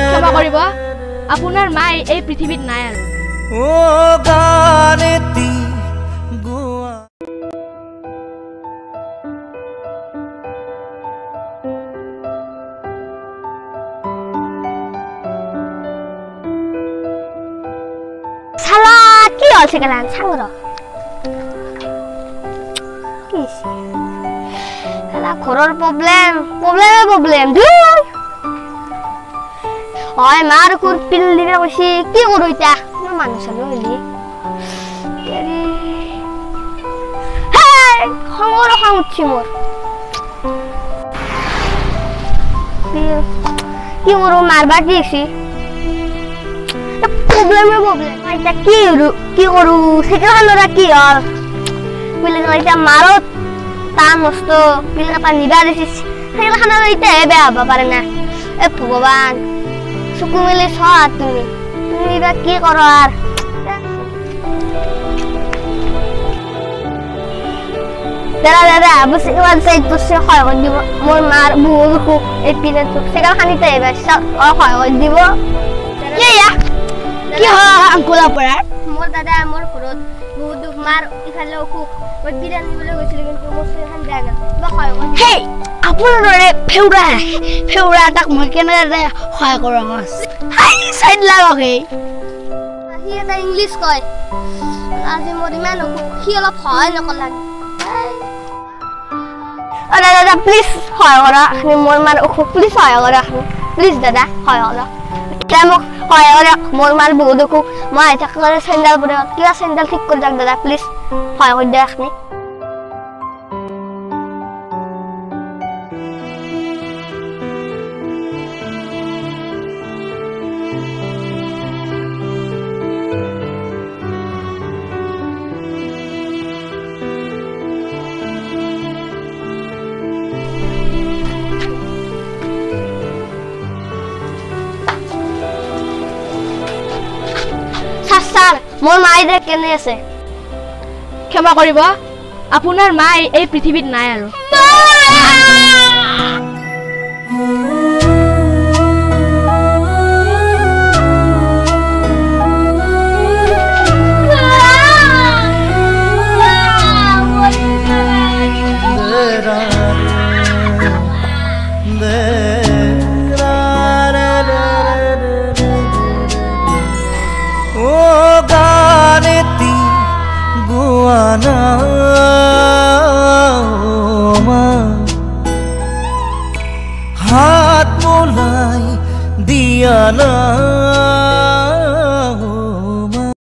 ক্ষমা কৰিব আপোনাৰ মাই এই পৃথিৱীত নাই আৰু সালা কি হচ্ছে কেন সাংৰ কি সালা ঘৰৰ প্ৰব্লেম হয় মাৰ কুৰ পিল দিলে কৈছি কি কৰো ইতা মানুহ চালো হলি খং উঠছি মোৰ কি কৰো মাৰবাৰ দিছি প্ৰবলেম এটা কি কৰো সেখানরা কি হল বিলে এটা মারত তা মস্ত বিলে পা নিবা দিছিস সেখানরা এটা হেবে হবা পারে না এ ভগবান চকু মিলি চা তুমি এটা কি করো আর দাদা বসে ওয়ান সাইড বসে হয় দিব মোর মার বুল খুব এই পিনে তো সেখানটা হেবে হয় দিব কি হয় আঙ্কুলা পড়া মোর দাদা মোর ঘরত বহুত দুখ মার ইফালে খুব ওই বিরিয়ানি বলে গৈছিল কিন্তু মোর সেখান জায়গা বা হয় হে আপনারে ফেউরা তাক মই কেনে হয় করমস হাই সাইড লাগকে হি এটা ইংলিশ কয় আজি মোর ইমান কি অলপ হয় নকলাক দাদা প্লিজ হয় করা মোর মার প্লিজ হয় করা প্লিজ দাদা হয় করা মোক হয় করে মোর মার বহু দেখো মা এটা করে স্যান্ডেল পরে কিবা স্যান্ডেল ঠিক করে যাক দাদা প্লিজ হয় করে দে আপনি মোর মাইরে কেনে আছে ক্ষমা কৰিব আপোনাৰ মাই এই পৃথিৱীত নাই আৰু हाथ मोलाई दिया ना